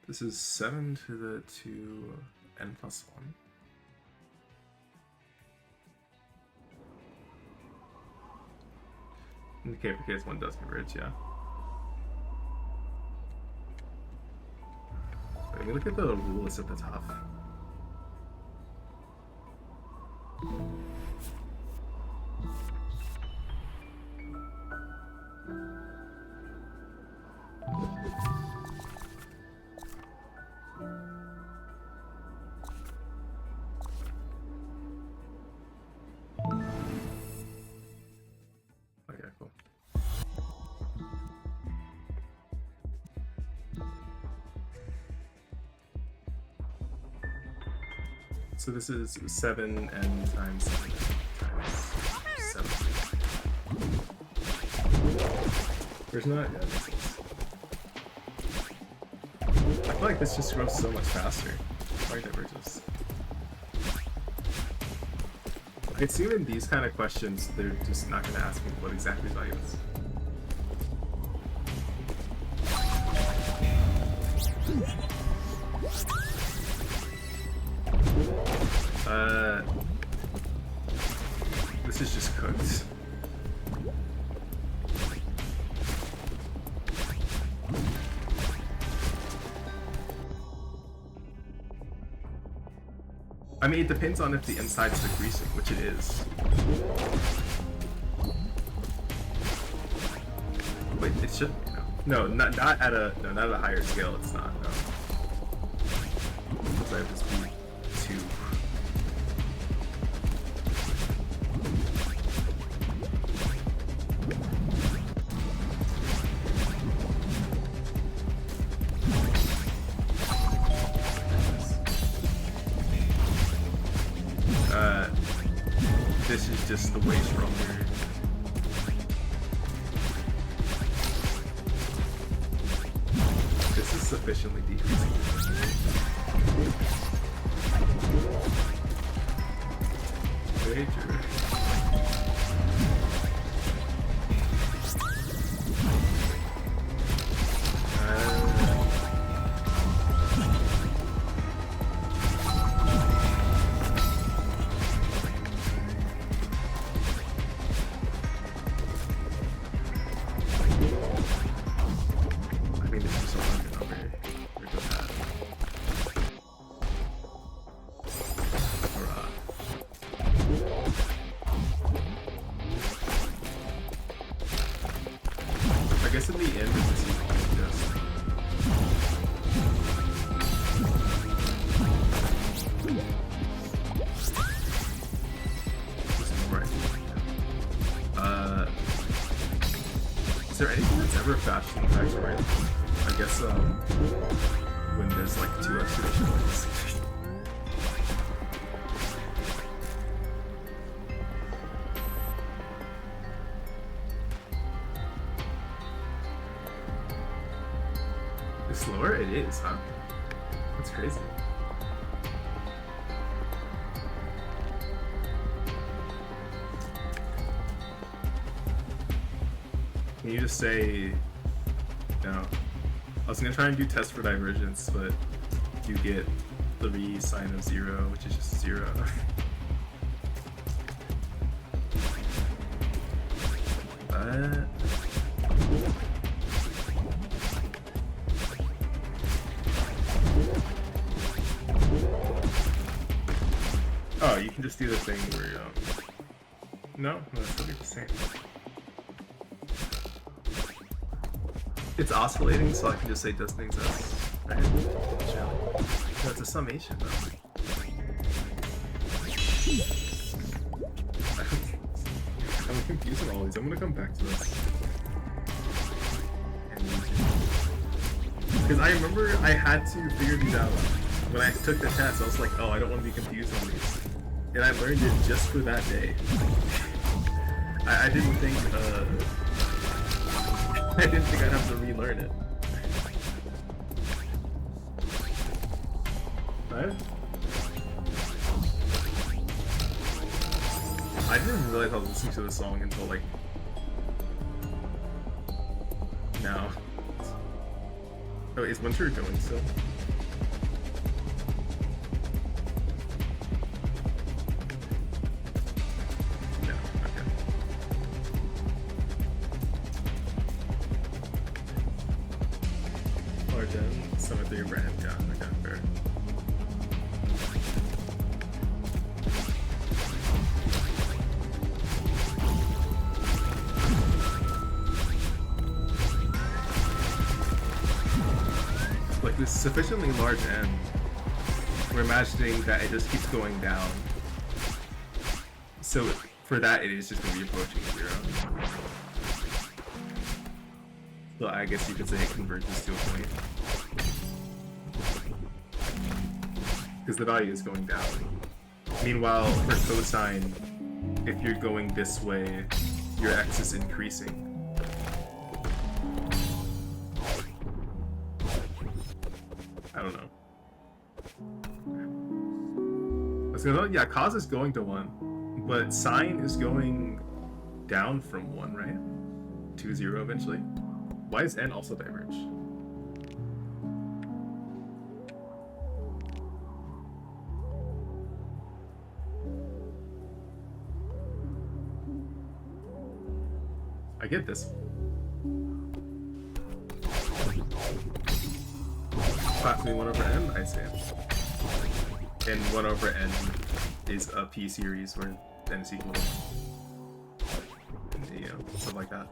This is 7 to the 2n plus 1. Okay, for case 1 does converge, yeah. Let me look at the rule list at the top. Okay, cool. So this is 7n times 7 times 7. There's not. Yeah, this is. I feel like this just grows so much faster. Why diverges? It seems in these kind of questions, they're just not going to ask me what exactly value is. This is just cooked. I mean, it depends on if the inside's decreasing, which it is. Wait, it should. No, not at a higher scale. It's not. No. Because I have this be 2. This is just the way stronger. This is sufficiently decreasing. Very true. I guess in the end, this is just. This is right. Is there anything that's ever faster than factorial? I guess when there's like 2 exclamation points. Slower? It is, huh? That's crazy. Can you just say no? I was gonna try and do test for divergence, but you get 3 sine of 0, which is just 0. Oh, you can just do the thing where no, that's still the same. It's oscillating, so I can just say does things as, right? No, it's a summation though. I'm confused with all these. I'm gonna come back to this. Because I remember I had to figure these out when I took the test. I was like, oh, I don't want to be confused on these. And I learned it just for that day. I didn't think I'd have to relearn it. Right? I didn't realize I was listening to the song until like now. Oh, is Winter going still? large N, symmetry over N. Yeah, okay, fair. Like this sufficiently large N, we're imagining that it just keeps going down. So for that, it is just going to be approaching 0. So I guess you could say it converges to a point. Because the value is going down. Meanwhile, for cosine, if you're going this way, your x is increasing. I don't know. I was gonna, yeah, cos is going to 1, but sine is going down from 1, right? To 0 eventually. Why is n also diverge? I get this. Approximately 1 over n, I see. And 1 over n is a p series where n is equal to 1. And, you know, stuff like that.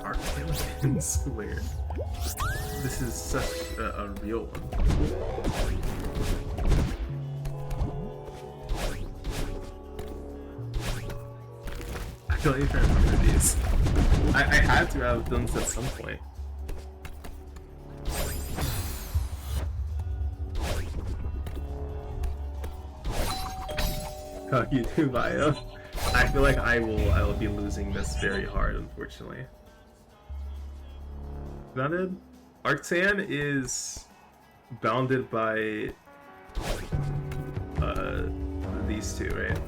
Arcane squared. This is such a real one. I don't even remember these. I had to have done this at some point. Oh, you do bio. I feel like I will be losing this very hard, unfortunately. Noted. Arctan is bounded by these two, right?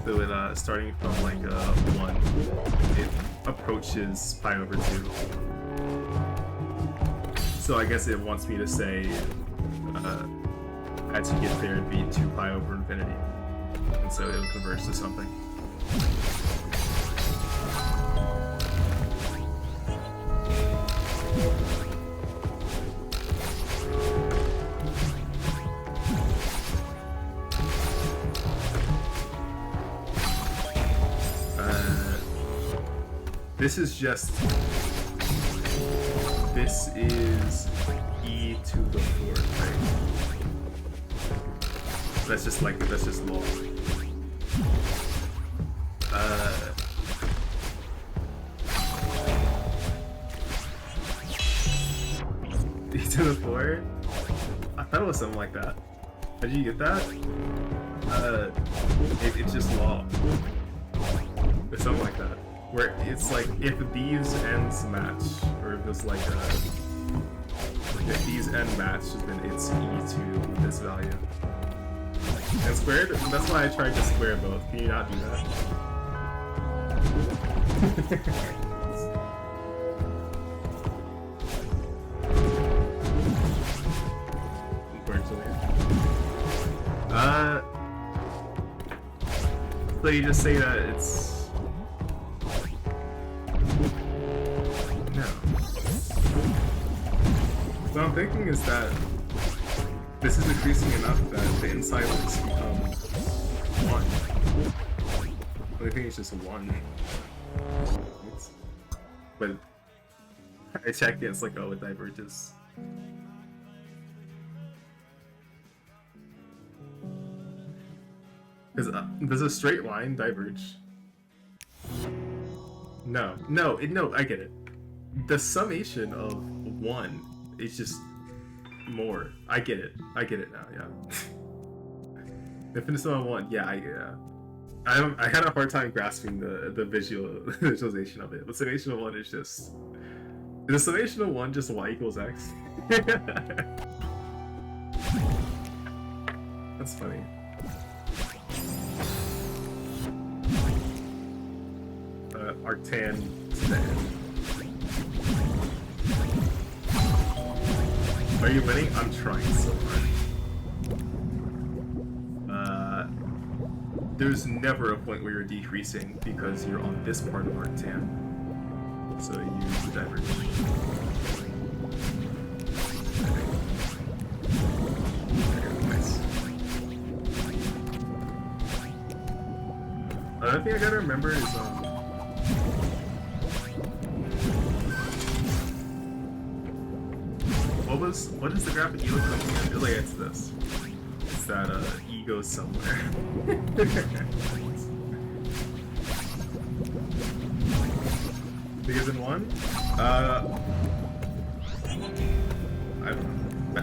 So it, starting from like 1, it approaches pi over 2. So I guess it wants me to say as you get there, it'd be 2 pi over infinity. And so it'll converge to something. This is just... This is e to the 4th, right? That's just like, that's just law. E to the 4? I thought it was something like that. How did you get that? It's just law. Or something like that. Where it's like, if these ends match, or if there's like if these end match, then it's e to this value. And squared? That's why I tried to square both. Can you not do that? Unfortunately. So you just say that it's... No. What I'm thinking is that this is increasing enough that the inside looks become 1. I think it's just 1. But I checked it, it's like, oh, it diverges. Because does a straight line diverge? No, I get it. The summation of 1 is just more. I get it now, yeah. Infinite sum of 1, yeah, I had a hard time grasping the visualization of it. The summation of 1 is just... Is the summation of 1 just y equals x? That's funny. Arctan to the end. Are you winning? I'm trying so hard. There's never a point where you're decreasing because you're on this part of Arctan. So you diverge. Nice. Another thing I gotta remember is what is the graphic you look like? I feel like it's this. It's that ego somewhere. Bigger than one? I don't know.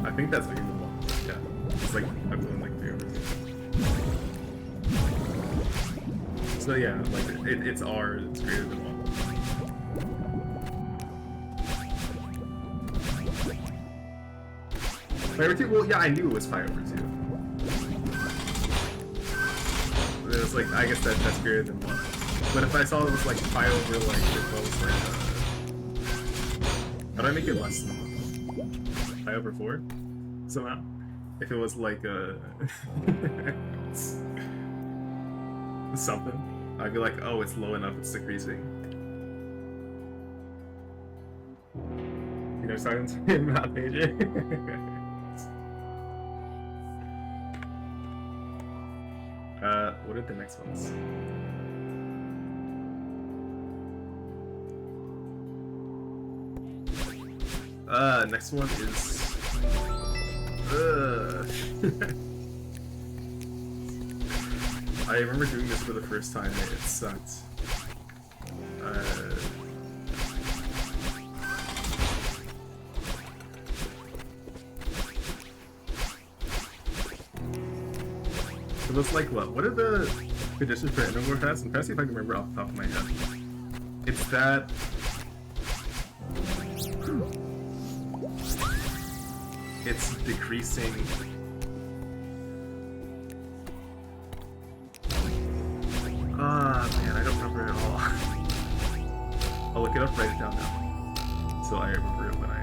I think that's bigger than one. Yeah. It's like I'm doing like 3 over. So yeah, like it's R, it's greater than 1. Pi over 2? Well, yeah, I knew it was pi over 2. It was like, I guess that's greater than 1. But if I saw it was like pi over, like, if I was like, how do I make it less than 1? Pi over 4? Somehow? If it was like something, I'd be like, oh, it's low enough, it's decreasing. You know, silence in math major. What are the next ones? Next one is I remember doing this for the first time and it sucked. It looks like what? What are the conditions for integral tests? I'm trying to see if I can remember off the top of my head. It's that it's decreasing. Ah, man, I don't remember it at all. I'll look it up, write it down now, so I remember it when I.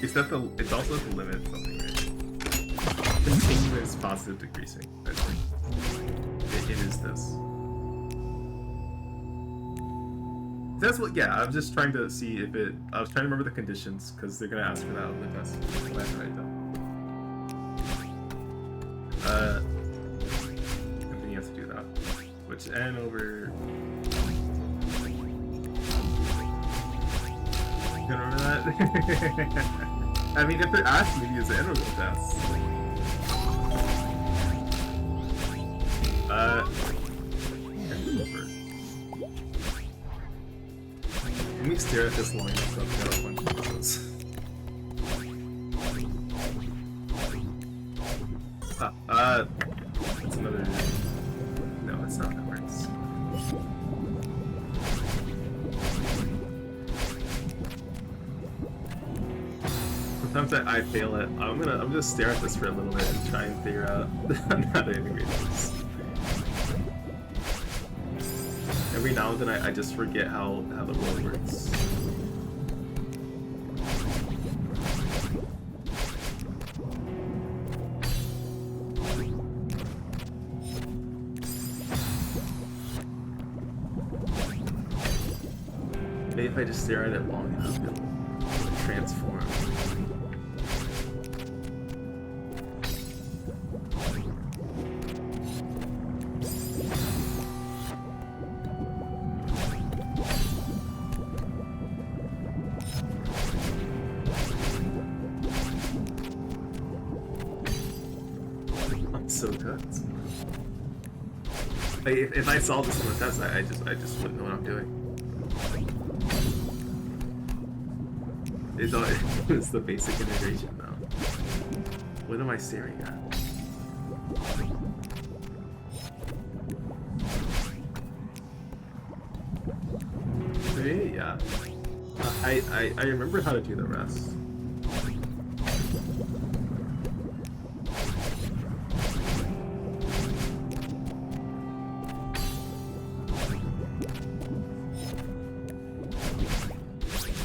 Is that the? It's also the limit something, right? Continuous positive decreasing. I think it is this. That's what. Yeah, I'm just trying to see if it. I was trying to remember the conditions because they're gonna ask for that on the test. So I have to write it down. And then you have to do that, which n over. You remember that? I mean, if they're asking me to use the integral test. Let me stare at this long enough so I've got a bunch of those. That's another. No, that's not how it works. Sometimes I fail at. I'm gonna stare at this for a little bit and try and figure out how to integrate this. Every now and then I just forget how the roll works. Maybe if I just stare at it long enough, it'll transform. So cooked. Like, if I saw this on the test, I just wouldn't know what I'm doing. It's the basic integration though. What am I staring at? Yeah. I remember how to do the rest.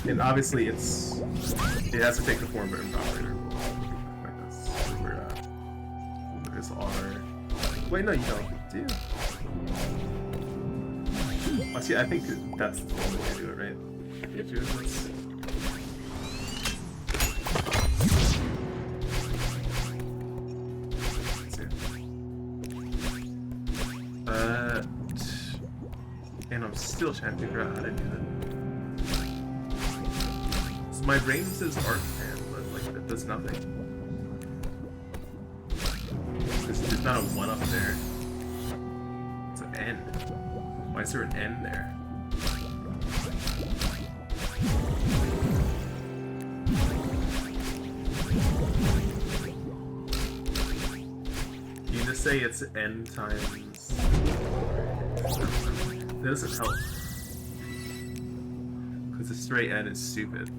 And obviously it has to take the form of power. Like this. Where there's R. Wait, no, you don't. Do. Actually, I think that's the way to do it, right? And I'm still trying to figure out how to do that. So my brain says art fan, but like that does nothing. There's not a 1 up there. It's an N. Why is there an N there? You just say it's N times. That doesn't help. Because a straight N is stupid.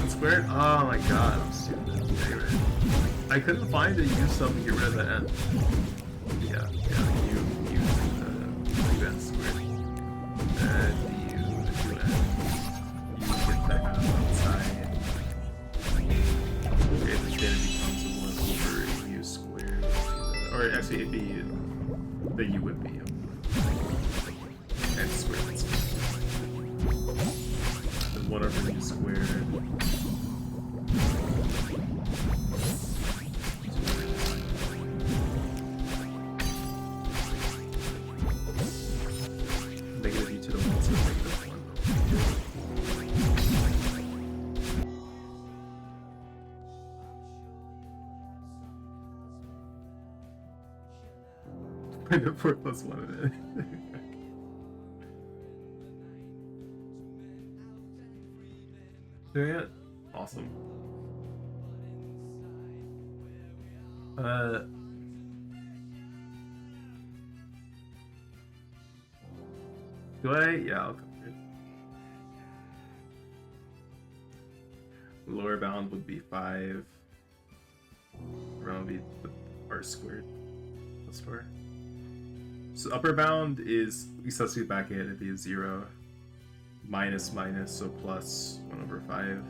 Squared? Oh my god, I'm stupid. Anyway. I couldn't find a U sub to get rid of the N. Yeah, U N squared. And U N. You get that outside. Okay, then it becomes a 1 over U squared. Or actually, it'd be the U would be N squared. Then 1 over U squared. Negative U to the 1, so negative 1. The 4 plus 1 of it. Doing it? Awesome. Do I? Yeah, I'll come here. Lower bound would be 5. Around would be R squared plus 4. So upper bound is, we substitute back in, it'd be a 0. Minus, so plus 1 over 5.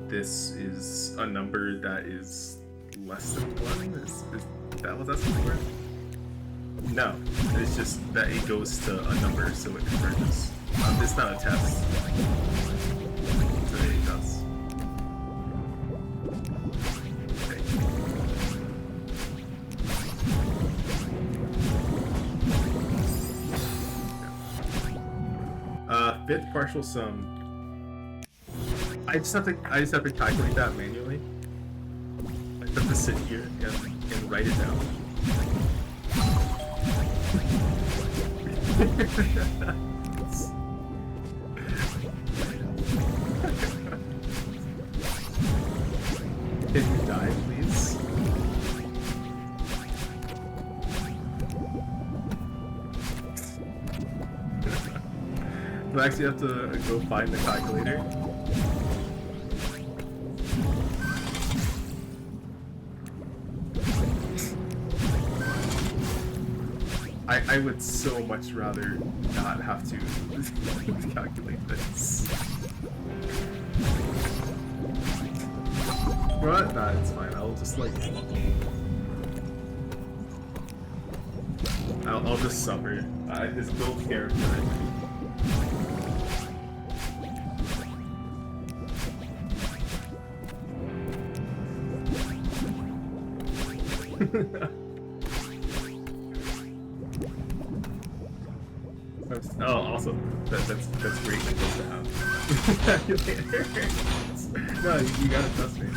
This is a number that is less than 1? Is that what that's for? No, it's just that it goes to a number, so it converges. It's not a test. So it does. Okay. Fifth partial sum. I just have to calculate that manually. I have to sit here and write it down. Can you die, please? Do I actually have to go find the calculator? I would so much rather not have to calculate this. What? Nah, it's fine. I'll just like... I'll just suffer. This build character. Oh, awesome. That's great to have. No, you gotta trust me.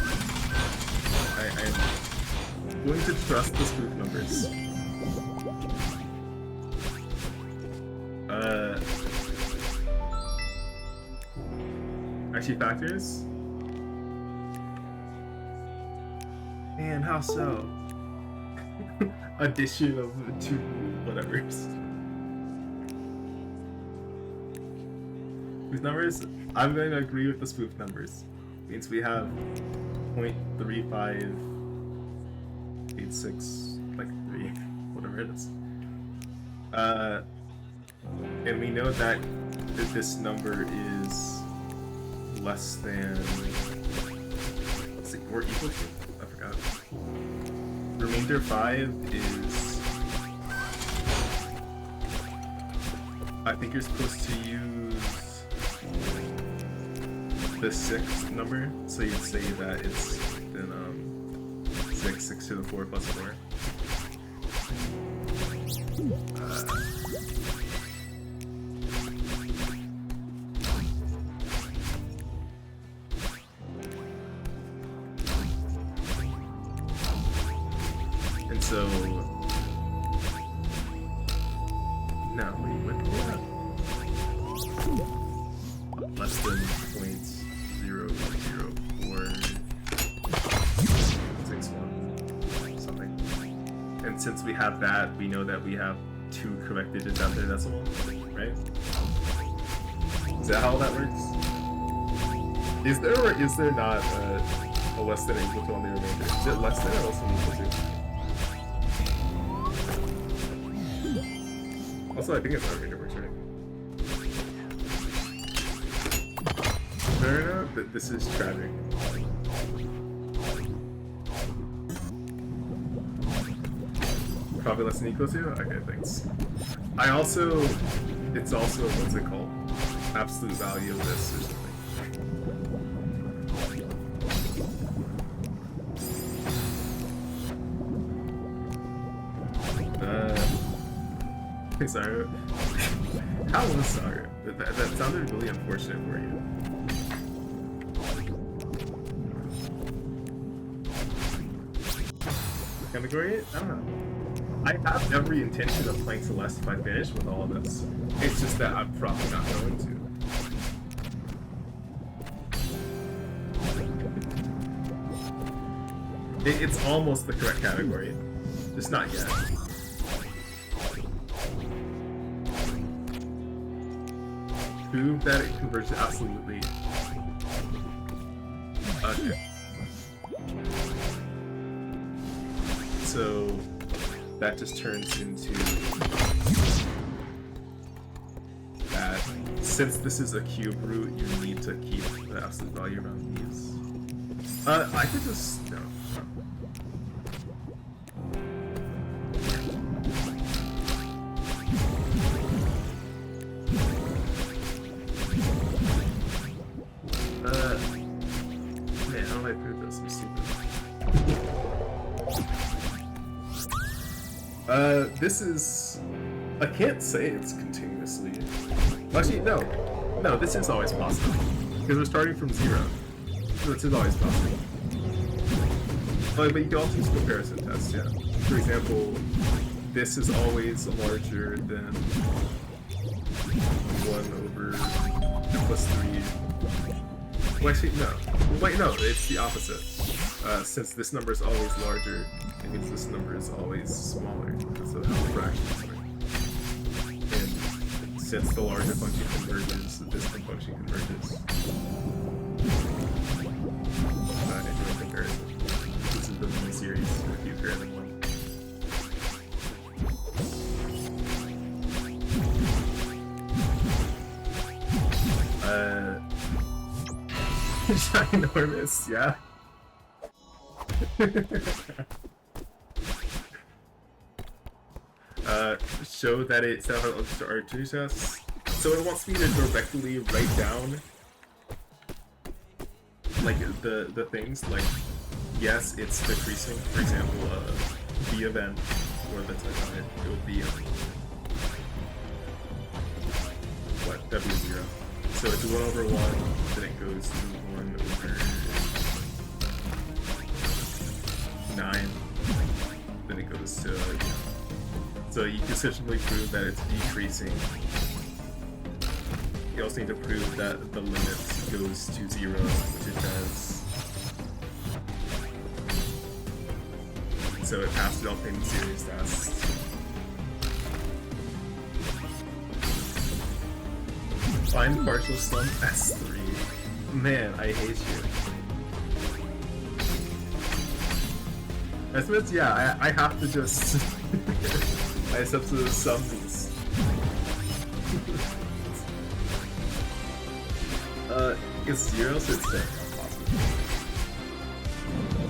I'm going to trust the spoof numbers. Actually, factors? Man, how so? Addition of 2 whatevers. Spoof numbers? I'm going to agree with the spoof numbers. Means we have 0.3586, like 3, whatever it is. And we know that this number is less than, let's see, or equal to, I forgot. Remainder 5 is, I think you're supposed to use the 6th number, so you'd say that it's then 6 to the 4 plus 4. And so, no, wait, what did that? Less than 0.0046 something. And since we have that, we know that we have 2 correct digits after the decimal, right? Is that how that works? Is there or is there not a less than or equal to on the remainder? Is it less than or less than equal to? Also, I think it's our remainder works, right? Fair enough, but this is tragic. Probably less than equal to? Okay, thanks. I also, it's also, what's it called? Absolute value of this or something. Hey, Saru. How was Saru? That sounded really unfortunate for you. Category? I don't know. I have every intention of playing Celeste if I finish with all of this. It's just that I'm probably not going to. It's almost the correct category. Just not yet. Prove that it converges absolutely. Okay. So that just turns into that since this is a cube root, you need to keep the absolute value around these. I could just no. Man, how do I prove this? I'm stupid. This is... I can't say it's continuously... Actually, no. No, this is always possible. Because we're starting from 0. So this is always possible. But you can also use comparison tests, yeah. For example, this is always larger than 1 over n plus 3. Well, actually, no. Wait, no, it's the opposite. Since this number is always larger, it means this number is always smaller. So how the fractions work. And since the larger function converges, the distant function converges. And do a comparison. This is the mini series if you pair them one. Ginormous, yeah. Show that it set out to archery tests. So it wants me to directly write down like the things like yes, it's decreasing. For example, the event or the type of it would be what W0. So it's 1 over 1, then it goes to 1 over 9, then it goes to, so you can essentially prove that it's decreasing. You also need to prove that the limit goes to 0, which it does. So it passes all payment series tests. Find partial sum S3. Man, I hate you. Estimates? Yeah, I have to just... I accept the sums. It's 0, so it's 10.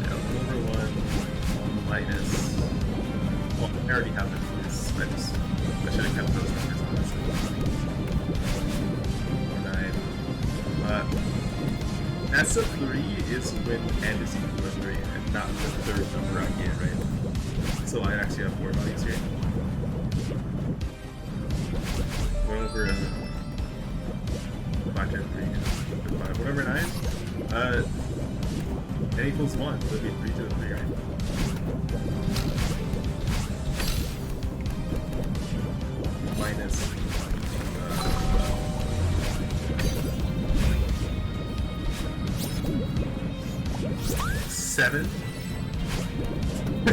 Yeah, over 1 minus. Well, I already have it. I should have kept those numbers. 9. S of 3 is when n is equal to 3, and not the third number I get, right? So I actually have 4 values here. Going over 5 times 3, 5, whatever 9. N equals 1, so it'd be 3 to the 3, right? Minus 7?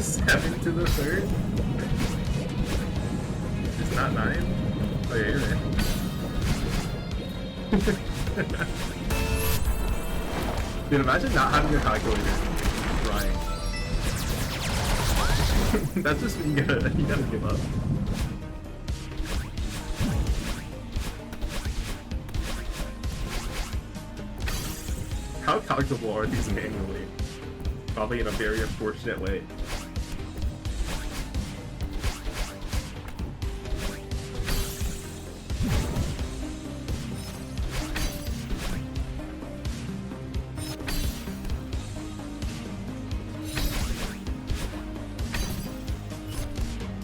7 to the 3rd? It's not 9? Oh yeah, you're right. Dude, imagine not having a calculator. Crying. That's just when you gotta give up. How calculable are these manually? Probably in a very unfortunate way.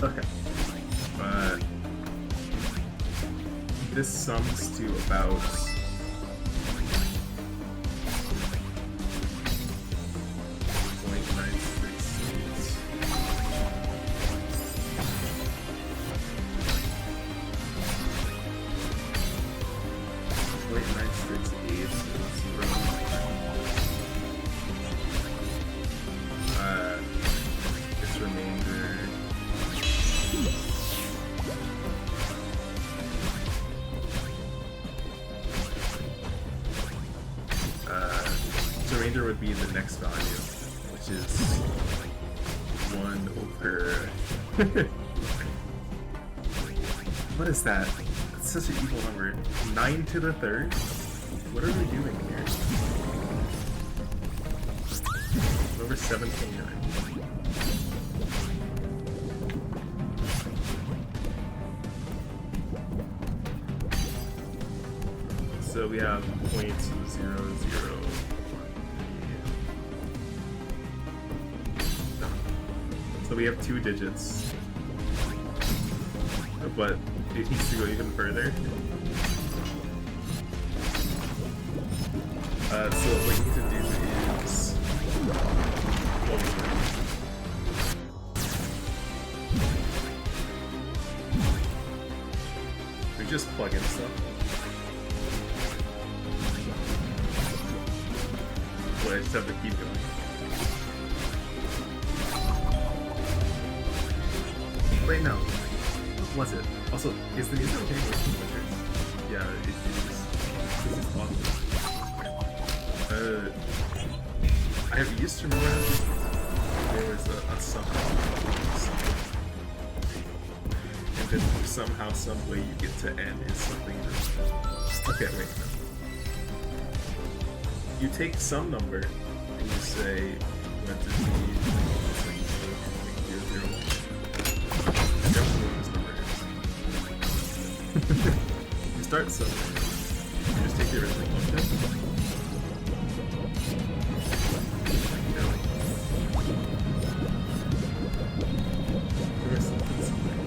Okay. This sums to about 0.968. Would be the next value, which is 1 over... What is that? That's such an evil number. 9 to the 3rd? What are we doing here? Over 729. So we have 0.200. So we have 2 digits, but it needs to go even further. So what we need to do is we just plug in stuff. But I just have to keep going. Wait, no. Was it? Also, is the music okay with Winters? Yeah, it is. This is awesome. I used to remember how there was a song. And then somehow, some way you get to end is something that... Okay, wait, no. You take some number and you say, when to be... You start somewhere. You just take the original function. The rest of it is something.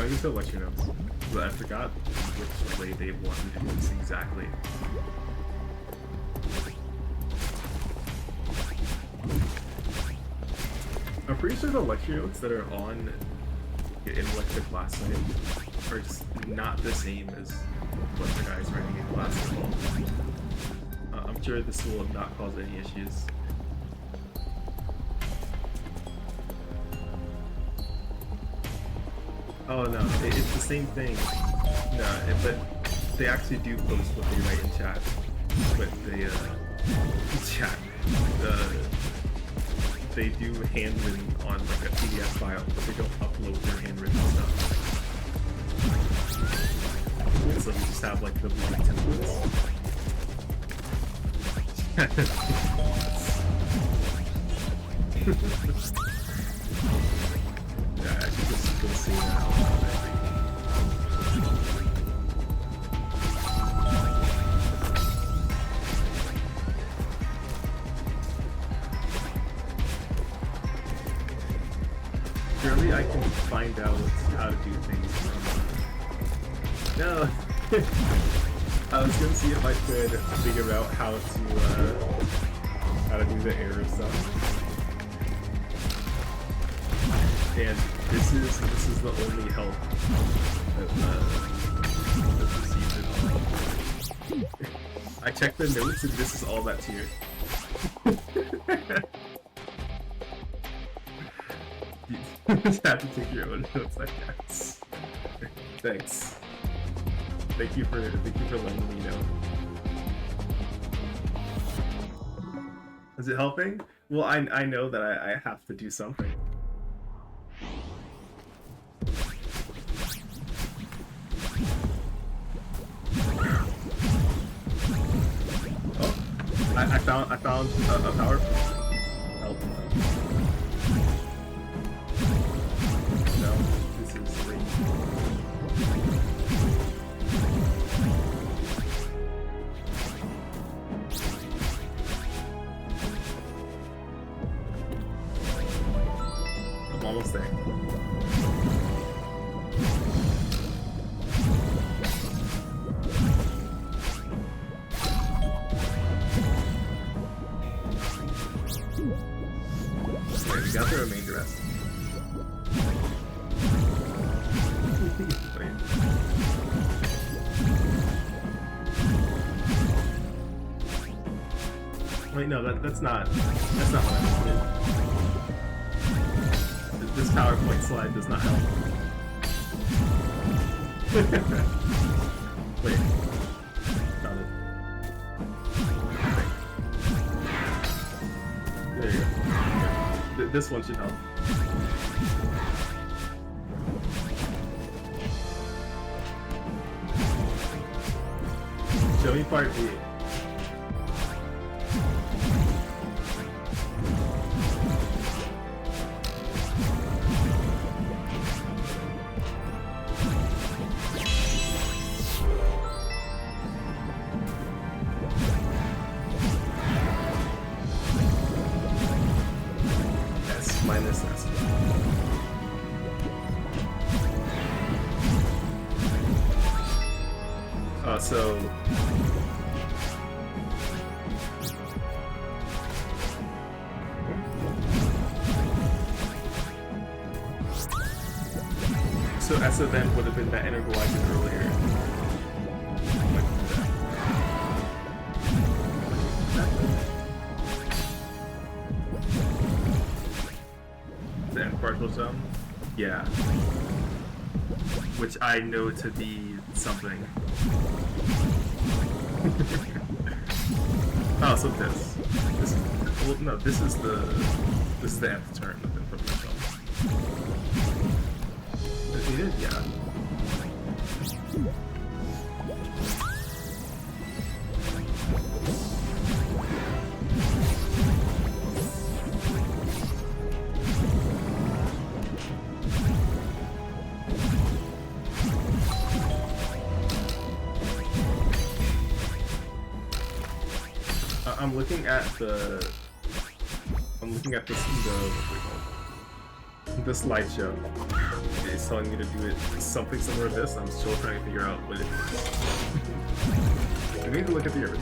I guess I'll let you know. But I forgot which way they want me to do this exactly. I'm pretty sure the lecture notes that are on in like the class site are just not the same as what the guys writing in class at all. I'm sure this will not cause any issues. Oh no, it's the same thing. No, but they actually do post what they write in chat. But they, they do handwritten on like a PDF file, but they don't upload their handwritten stuff. So we just have like the blank templates. Yeah, I should just go see that. Surely I can find out how to do things. No! I was gonna see if I could figure out how to do the error stuff. And this is the only help that's received at all. I checked the notes and this is all that's here. You just have to take your own notes, I guess. Thanks. Thank you for letting me know. Is it helping? Well, I know that I have to do something. Oh, I found a power help. No, this is great. I'm almost there. Okay, we got the remainder rest. Wait, no, that's not what I wanted. This PowerPoint slide does not help. Wait. Found it. There you go. This one should help. Show me part B. S minus S. So S of n would have been that integral I did earlier. The n partial sum? Yeah. Which I know to be something. Oh, so this. Well, no, this is the nth term of the sum. He did, yeah. I'm looking at the what's it called? the slideshow is telling me to do it something similar to this. I'm still trying to figure out what it is. I need to look at the original.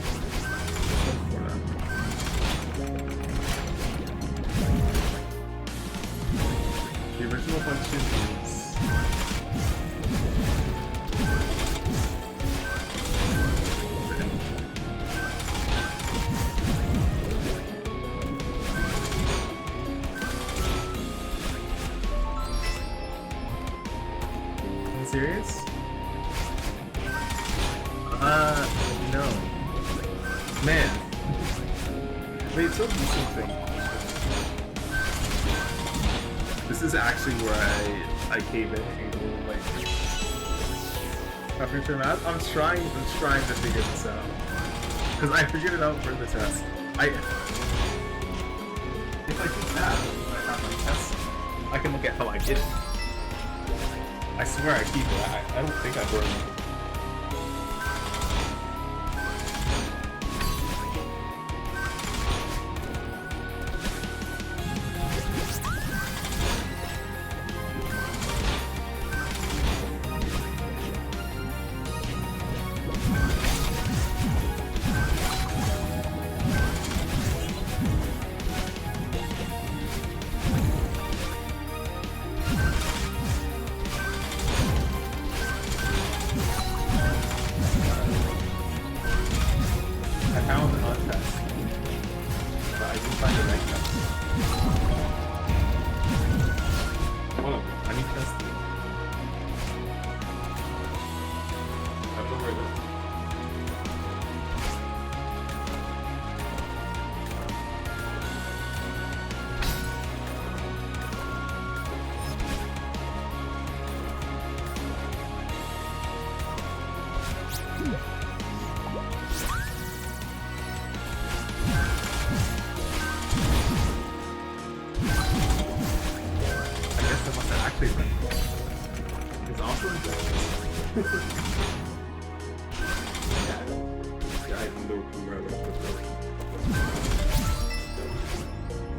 The original function is serious? No. Man. Wait, it's so decent thing. This is actually where I cave in and go like after turn out. I'm trying to figure this out. Because I figured it out for the test. If I do that, when I have my test, I can look at how I did it. I swear I keep it. I don't think I burned it.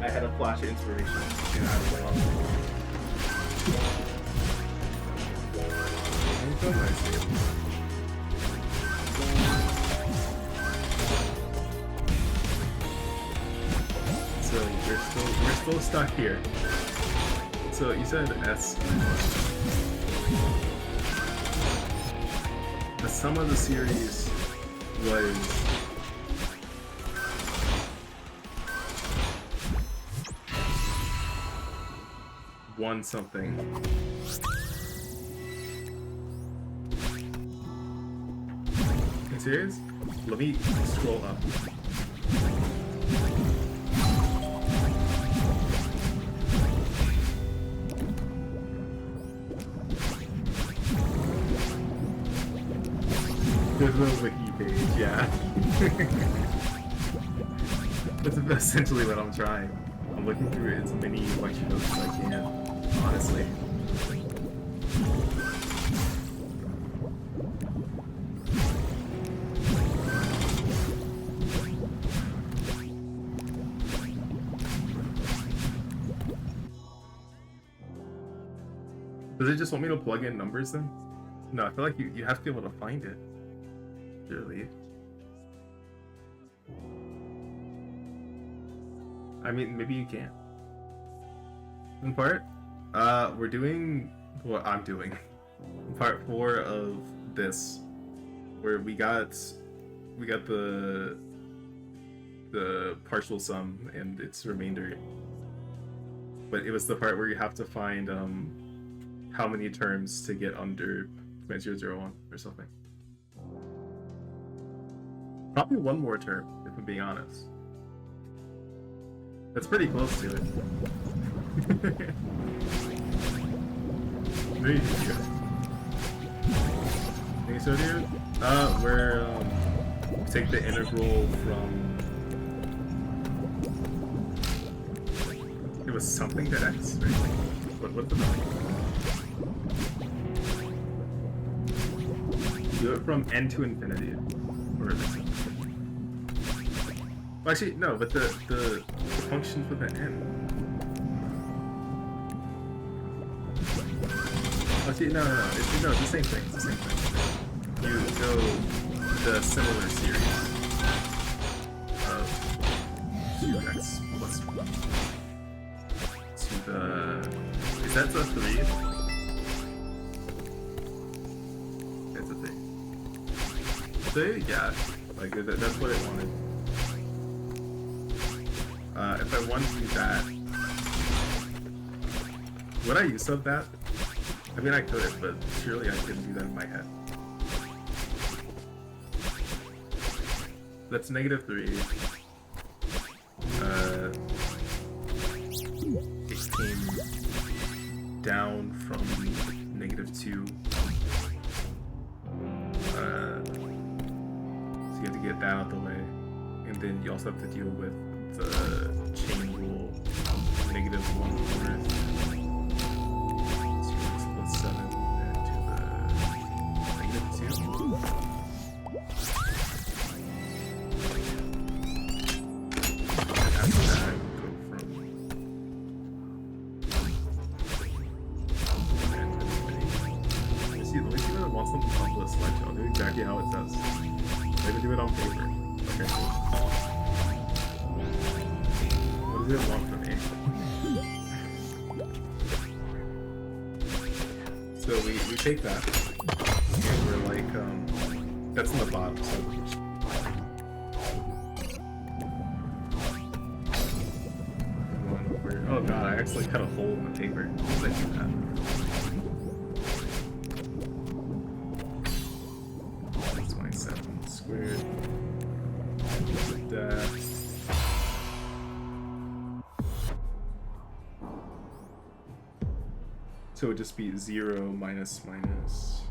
I had a flash of inspiration. So we're still stuck here. So you said S. The sum of the series was one something. Are you serious? Let me scroll up. There's no wiki page, yeah. That's essentially what I'm trying. I'm looking through as many lecture notes as I can, honestly. Does it just want me to plug in numbers then? No, I feel like you have to be able to find it. Really? I mean, maybe you can. In part, we're doing what I'm doing. Part 4 of this, where we got the partial sum and its remainder. But it was the part where you have to find how many terms to get under 0.001 or something. Probably one more term, if I'm being honest. That's pretty close to it. There you go. Think so, dude? Where take the integral from. It was something to x, right? What's the number? Do it from n to infinity. Or is it? Well, actually, no, but the function for the n. Okay, no. It's the same thing. It's the same thing. You go the similar series of 2x plus 1 to the... Is that the 3? It's a 3. 3? Yeah. Like, that's what it wanted. If I want to do that... Would I use up that? I mean, I could, but surely I couldn't do that in my head. That's -3. It came down from -2. So you have to get that out the way. And then you also have to deal with the chain rule, -1/4. 7 and to the -2. After that, go from let me see what it wants them to on the slideshow. I'll do exactly how it says. Maybe do it on paper. Okay, cool. What does it want from me? So we take that, and we're like, that's in the bottom, so going over. Oh god, I actually cut a hole in the paper. How did I do that? That's 27 squared. Like that. So it would just be 0 minus minus.